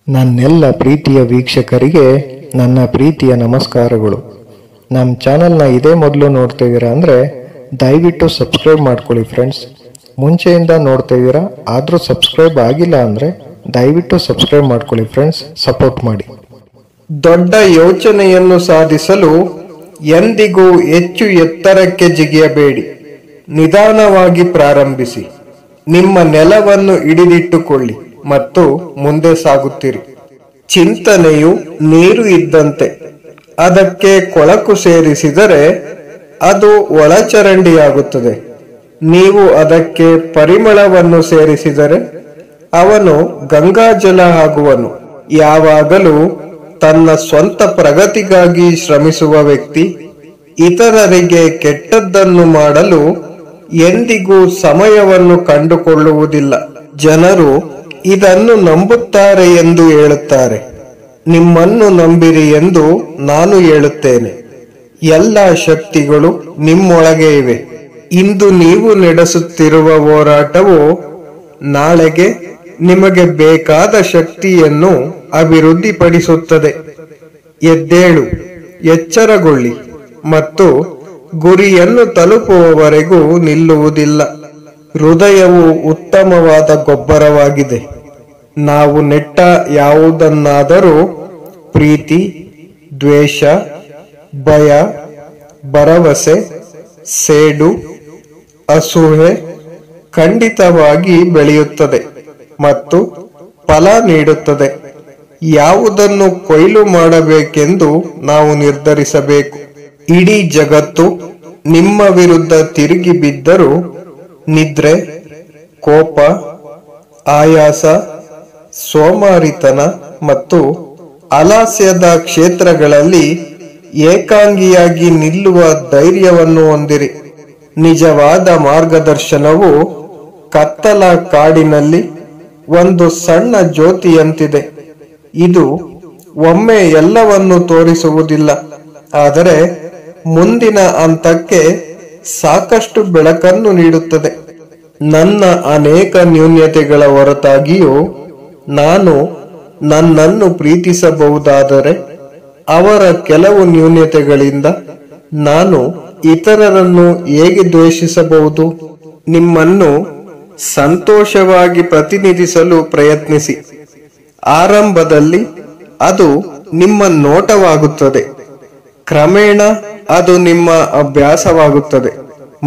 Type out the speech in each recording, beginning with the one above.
ನನ್ನೆಲ್ಲ ಪ್ರೀತಿಯ ವೀಕ್ಷಕರಿಗೆ ನನ್ನ ಪ್ರೀತಿಯ ನಮಸ್ಕಾರಗಳು. ನಮ್ಮ ಚಾನಲ್ನ ಇದೇ ಮೊದಲು ನೋಡ್ತಿದ್ದೀರಾ ಅಂದರೆ ದಯವಿಟ್ಟು ಸಬ್ಸ್ಕ್ರೈಬ್ ಮಾಡ್ಕೊಳ್ಳಿ ಫ್ರೆಂಡ್ಸ್. ಮುಂಚೆಯಿಂದ ನೋಡ್ತಿದ್ದೀರಾ ಆದರೂ ಸಬ್ಸ್ಕ್ರೈಬ್ ಆಗಿಲ್ಲ ಅಂದರೆ ದಯವಿಟ್ಟು ಸಬ್ಸ್ಕ್ರೈಬ್ ಮಾಡ್ಕೊಳ್ಳಿ ಫ್ರೆಂಡ್ಸ್, ಸಪೋರ್ಟ್ ಮಾಡಿ. ದೊಡ್ಡ ಯೋಚನೆಯನ್ನು ಸಾಧಿಸಲು ಎಂದಿಗೂ ಹೆಚ್ಚು ಎತ್ತರಕ್ಕೆ ಜಿಗಿಯಬೇಡಿ. ನಿಧಾನವಾಗಿ ಪ್ರಾರಂಭಿಸಿ. ನಿಮ್ಮ ನೆಲವನ್ನು ಹಿಡಿದಿಟ್ಟುಕೊಳ್ಳಿ ಮತ್ತು ಮುಂದೆ ಸಾಗುತ್ತೀರಿ. ಚಿಂತನೆಯು ನೀರು ಇದ್ದಂತೆ. ಅದಕ್ಕೆ ಕೊಳಕು ಸೇರಿಸಿದರೆ ಅದು ಒಳಚರಂಡಿಯಾಗುತ್ತದೆ. ನೀವು ಅದಕ್ಕೆ ಪರಿಮಳವನ್ನು ಸೇರಿಸಿದರೆ ಅವನು ಗಂಗಾಜಲ ಆಗುವನು. ಯಾವಾಗಲೂ ತನ್ನ ಸ್ವಂತ ಪ್ರಗತಿಗಾಗಿ ಶ್ರಮಿಸುವ ವ್ಯಕ್ತಿ ಇತರರಿಗೆ ಕೆಟ್ಟದ್ದನ್ನು ಮಾಡಲು ಎಂದಿಗೂ ಸಮಯವನ್ನು ಕಂಡುಕೊಳ್ಳುವುದಿಲ್ಲ. ಜನರು ಇದನ್ನು ನಂಬುತ್ತಾರೆ ಎಂದು ಹೇಳುತ್ತಾರೆ. ನಿಮ್ಮನ್ನು ನಂಬಿರಿ ಎಂದು ನಾನು ಹೇಳುತ್ತೇನೆ. ಎಲ್ಲ ಶಕ್ತಿಗಳು ನಿಮ್ಮೊಳಗೆ ಇವೆ. ಇಂದು ನೀವು ನಡೆಸುತ್ತಿರುವ ಹೋರಾಟವು ನಾಳೆಗೆ ನಿಮಗೆ ಬೇಕಾದ ಶಕ್ತಿಯನ್ನು ಅಭಿವೃದ್ಧಿಪಡಿಸುತ್ತದೆ. ಎದ್ದೇಳು, ಎಚ್ಚರಗೊಳ್ಳಿ ಮತ್ತು ಗುರಿಯನ್ನು ತಲುಪುವವರೆಗೂ ನಿಲ್ಲುವುದಿಲ್ಲ. ಹೃದಯವು ಉತ್ತಮವಾದ ಗೊಬ್ಬರವಾಗಿದೆ. ನಾವು ನೆಟ್ಟ ಯಾವುದನ್ನಾದರೂ ಪ್ರೀತಿ, ದ್ವೇಷ, ಭಯ, ಭರವಸೆ, ಸೇಡು, ಅಸೂಯೆ ಖಂಡಿತವಾಗಿ ಬೆಳೆಯುತ್ತದೆ ಮತ್ತು ಫಲ ನೀಡುತ್ತದೆ. ಯಾವುದನ್ನು ಕೊಯ್ಲು ಮಾಡಬೇಕೆಂದು ನಾವು ನಿರ್ಧರಿಸಬೇಕು. ಇಡೀ ಜಗತ್ತು ನಿಮ್ಮ ವಿರುದ್ಧ ತಿರುಗಿ ಬಿದ್ದರೂ ನಿದ್ರೆ, ಕೋಪ, ಆಯಾಸ, ಸೋಮಾರಿತನ ಮತ್ತು ಆಲಸ್ಯದ ಕ್ಷೇತ್ರಗಳಲ್ಲಿ ಏಕಾಂಗಿಯಾಗಿ ನಿಲ್ಲುವ ಧೈರ್ಯವನ್ನು ಹೊಂದಿರಿ. ನಿಜವಾದ ಮಾರ್ಗದರ್ಶನವು ಕತ್ತಲ ಕಾಡಿನಲ್ಲಿ ಒಂದು ಸಣ್ಣ ಜ್ಯೋತಿಯಂತಿದೆ. ಇದು ಒಮ್ಮೆ ಎಲ್ಲವನ್ನು ತೋರಿಸುವುದಿಲ್ಲ, ಆದರೆ ಮುಂದಿನ ಹಂತಕ್ಕೆ ಸಾಕಷ್ಟು ಬೆಳಕನ್ನು ನೀಡುತ್ತದೆ. ನನ್ನ ಅನೇಕ ನ್ಯೂನತೆಗಳ ಹೊರತಾಗಿಯೂ ನಾನು ನನ್ನನ್ನು ಪ್ರೀತಿಸಬಹುದಾದರೆ ಅವರ ಕೆಲವು ನ್ಯೂನತೆಗಳಿಂದ ನಾನು ಇತರರನ್ನು ಹೇಗೆ ದ್ವೇಷಿಸಬಹುದು? ನಿಮ್ಮನ್ನು ಸಂತೋಷವಾಗಿ ಪ್ರತಿನಿಧಿಸಲು ಪ್ರಯತ್ನಿಸಿ. ಆರಂಭದಲ್ಲಿ ಅದು ನಿಮ್ಮ ನೋಟವಾಗುತ್ತದೆ, ಕ್ರಮೇಣ ಅದು ನಿಮ್ಮ ಅಭ್ಯಾಸವಾಗುತ್ತದೆ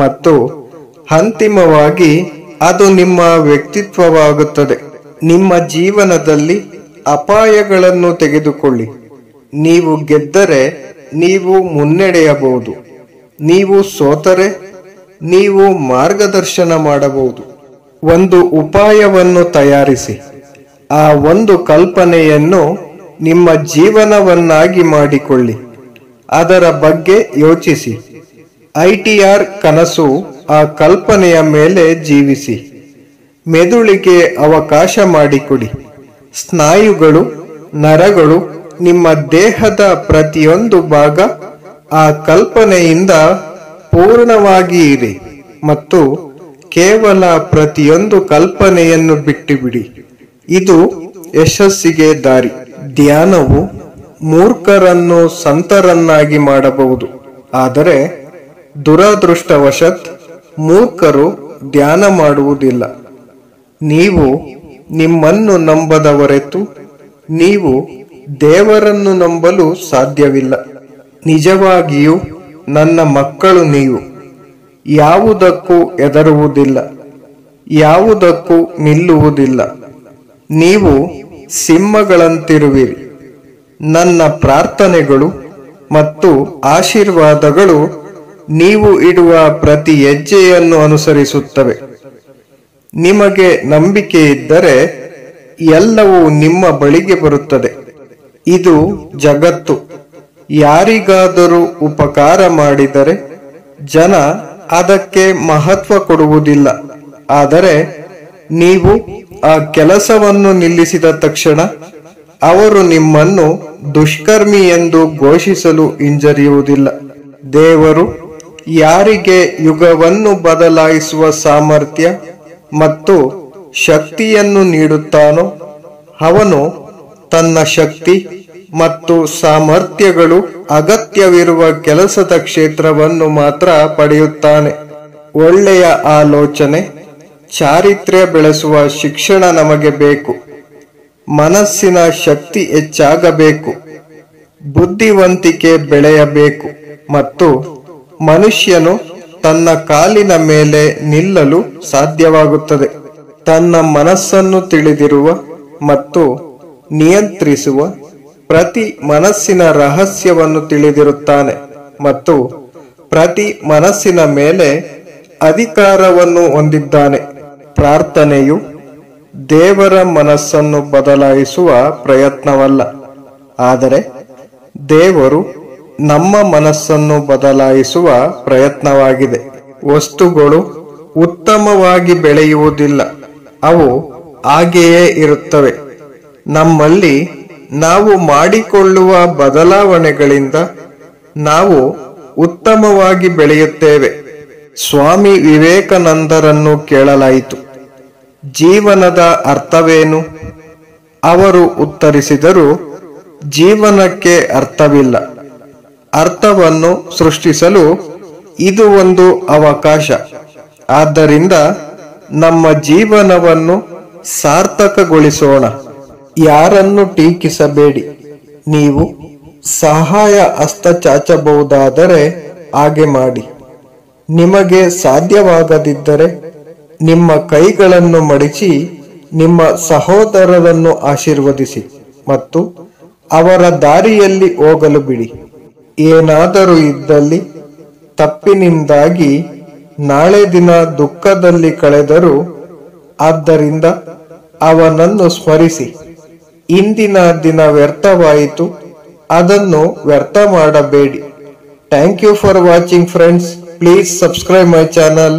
ಮತ್ತು ಅಂತಿಮವಾಗಿ ಅದು ನಿಮ್ಮ ವ್ಯಕ್ತಿತ್ವವಾಗುತ್ತದೆ. ನಿಮ್ಮ ಜೀವನದಲ್ಲಿ ಅಪಾಯಗಳನ್ನು ತೆಗೆದುಕೊಳ್ಳಿ. ನೀವು ಗೆದ್ದರೆ ನೀವು ಮುನ್ನಡೆಯಬಹುದು. ನೀವು ಸೋತರೆ ನೀವು ಮಾರ್ಗದರ್ಶನ ಮಾಡಬಹುದು. ಒಂದು ಉಪಾಯವನ್ನು ತಯಾರಿಸಿ. ಆ ಒಂದು ಕಲ್ಪನೆಯನ್ನು ನಿಮ್ಮ ಜೀವನವನ್ನಾಗಿ ಮಾಡಿಕೊಳ್ಳಿ. ಅದರ ಬಗ್ಗೆ ಯೋಚಿಸಿ. ITR ಕನಸು ಆ ಕಲ್ಪನೆಯ ಮೇಲೆ ಜೀವಿಸಿ. ಮೆದುಳಿಗೆ ಅವಕಾಶ ಮಾಡಿಕೊಡಿ. ಸ್ನಾಯುಗಳು, ನರಗಳು, ನಿಮ್ಮ ದೇಹದ ಪ್ರತಿಯೊಂದು ಭಾಗ ಆ ಕಲ್ಪನೆಯಿಂದ ಪೂರ್ಣವಾಗಿ ಇರಿ ಮತ್ತು ಕೇವಲ ಪ್ರತಿಯೊಂದು ಕಲ್ಪನೆಯನ್ನು ಬಿಟ್ಟುಬಿಡಿ. ಇದು ಯಶಸ್ಸಿಗೆ ದಾರಿ. ಧ್ಯಾನವು ಮೂರ್ಖರನ್ನು ಸಂತರನ್ನಾಗಿ ಮಾಡಬಹುದು, ಆದರೆ ದುರದೃಷ್ಟವಶಾತ್ ಮೂರ್ಖರು ಧ್ಯಾನ ಮಾಡುವುದಿಲ್ಲ. ನೀವು ನಿಮ್ಮನ್ನು ನಂಬದ ಹೊರತು ನೀವು ದೇವರನ್ನು ನಂಬಲು ಸಾಧ್ಯವಿಲ್ಲ. ನಿಜವಾಗಿಯೂ ನನ್ನ ಮಕ್ಕಳು ನೀವು. ಯಾವುದಕ್ಕೂ ಹೆದರುವುದಿಲ್ಲ, ಯಾವುದಕ್ಕೂ ನಿಲ್ಲುವುದಿಲ್ಲ. ನೀವು ಸಿಂಹಗಳಂತಿರುವಿರಿ. ನನ್ನ ಪ್ರಾರ್ಥನೆಗಳು ಮತ್ತು ಆಶೀರ್ವಾದಗಳು ನೀವು ಇಡುವ ಪ್ರತಿ ಹೆಜ್ಜೆಯನ್ನು ಅನುಸರಿಸುತ್ತವೆ. ನಿಮಗೆ ನಂಬಿಕೆ ಇದ್ದರೆ ಎಲ್ಲವೂ ನಿಮ್ಮ ಬಳಿಗೆ ಬರುತ್ತದೆ. ಇದು ಜಗತ್ತು. ಯಾರಿಗಾದರೂ ಉಪಕಾರ ಮಾಡಿದರೆ ಜನ ಅದಕ್ಕೆ ಮಹತ್ವ ಕೊಡುವುದಿಲ್ಲ, ಆದರೆ ನೀವು ಆ ಕೆಲಸವನ್ನು ನಿಲ್ಲಿಸಿದ ತಕ್ಷಣ ಅವರು ನಿಮ್ಮನ್ನು ದುಷ್ಕರ್ಮಿ ಎಂದು ಘೋಷಿಸಲು ಹಿಂಜರಿಯುವುದಿಲ್ಲ. ದೇವರು ಯಾರಿಗೆ ಯುಗವನ್ನು ಬದಲಾಯಿಸುವ ಸಾಮರ್ಥ್ಯ ಮತ್ತು ಶಕ್ತಿಯನ್ನು ನೀಡುತ್ತಾನೋ ಅವನು ತನ್ನ ಶಕ್ತಿ ಮತ್ತು ಸಾಮರ್ಥ್ಯಗಳು ಅಗತ್ಯವಿರುವ ಕೆಲಸದ ಕ್ಷೇತ್ರವನ್ನು ಮಾತ್ರ ಪಡೆಯುತ್ತಾನೆ. ಒಳ್ಳೆಯ ಆಲೋಚನೆ, ಚಾರಿತ್ರ್ಯ ಬೆಳೆಸುವ ಶಿಕ್ಷಣ ನಮಗೆ ಬೇಕು. ಮನಸ್ಸಿನ ಶಕ್ತಿ ಹೆಚ್ಚಾಗಬೇಕು, ಬುದ್ಧಿವಂತಿಕೆ ಬೆಳೆಯಬೇಕು ಮತ್ತು ಮನುಷ್ಯನು ತನ್ನ ಕಾಲಿನ ಮೇಲೆ ನಿಲ್ಲಲು ಸಾಧ್ಯವಾಗುತ್ತದೆ. ತನ್ನ ಮನಸ್ಸನ್ನು ತಿಳಿದಿರುವ ಮತ್ತು ನಿಯಂತ್ರಿಸುವ ಪ್ರತಿ ಮನಸ್ಸಿನ ರಹಸ್ಯವನ್ನು ತಿಳಿದಿರುತ್ತಾನೆ ಮತ್ತು ಪ್ರತಿ ಮನಸ್ಸಿನ ಮೇಲೆ ಅಧಿಕಾರವನ್ನು ಹೊಂದಿದ್ದಾನೆ. ಪ್ರಾರ್ಥನೆಯು ದೇವರ ಮನಸ್ಸನ್ನು ಬದಲಾಯಿಸುವ ಪ್ರಯತ್ನವಲ್ಲ, ಆದರೆ ದೇವರು ನಮ್ಮ ಮನಸ್ಸನ್ನು ಬದಲಾಯಿಸುವ ಪ್ರಯತ್ನವಾಗಿದೆ. ವಸ್ತುಗಳು ಉತ್ತಮವಾಗಿ ಬೆಳೆಯುವುದಿಲ್ಲ, ಅವು ಹಾಗೆಯೇ ಇರುತ್ತವೆ. ನಮ್ಮಲ್ಲಿ ನಾವು ಮಾಡಿಕೊಳ್ಳುವ ಬದಲಾವಣೆಗಳಿಂದ ನಾವು ಉತ್ತಮವಾಗಿ ಬೆಳೆಯುತ್ತೇವೆ. ಸ್ವಾಮಿ ವಿವೇಕಾನಂದರನ್ನು ಕೇಳಲಾಯಿತು, ಜೀವನದ ಅರ್ಥವೇನು? ಅವರು ಉತ್ತರಿಸಿದರು, ಜೀವನಕ್ಕೆ ಅರ್ಥವಿಲ್ಲ. ಅರ್ಥವನ್ನು ಸೃಷ್ಟಿಸಲು ಇದು ಒಂದು ಅವಕಾಶ. ಆದ್ದರಿಂದ ನಮ್ಮ ಜೀವನವನ್ನು ಸಾರ್ಥಕಗೊಳಿಸೋಣ. ಯಾರನ್ನು ಟೀಕಿಸಬೇಡಿ. ನೀವು ಸಹಾಯ ಹಸ್ತ ಚಾಚಬಹುದಾದರೆ ಹಾಗೆ ಮಾಡಿ. ನಿಮಗೆ ಸಾಧ್ಯವಾಗದಿದ್ದರೆ ನಿಮ್ಮ ಕೈಗಳನ್ನು ಮಡಿಚಿ ನಿಮ್ಮ ಸಹೋದರರನ್ನು ಆಶೀರ್ವದಿಸಿ ಮತ್ತು ಅವರ ದಾರಿಯಲ್ಲಿ ಹೋಗಲು ಬಿಡಿ. ಏನಾದರೂ ಇದ್ದಲ್ಲಿ ತಪ್ಪಿನಿಂದಾಗಿ ನಾಳೆ ದಿನ ದುಃಖದಲ್ಲಿ ಕಳೆದರೂ ಆದ್ದರಿಂದ ಅವನನ್ನು ಸ್ಮರಿಸಿ. ಇಂದಿನ ದಿನ ವ್ಯರ್ಥವಾಯಿತು, ಅದನ್ನು ವ್ಯರ್ಥ ಮಾಡಬೇಡಿ. Thank you for watching friends. Please subscribe my channel.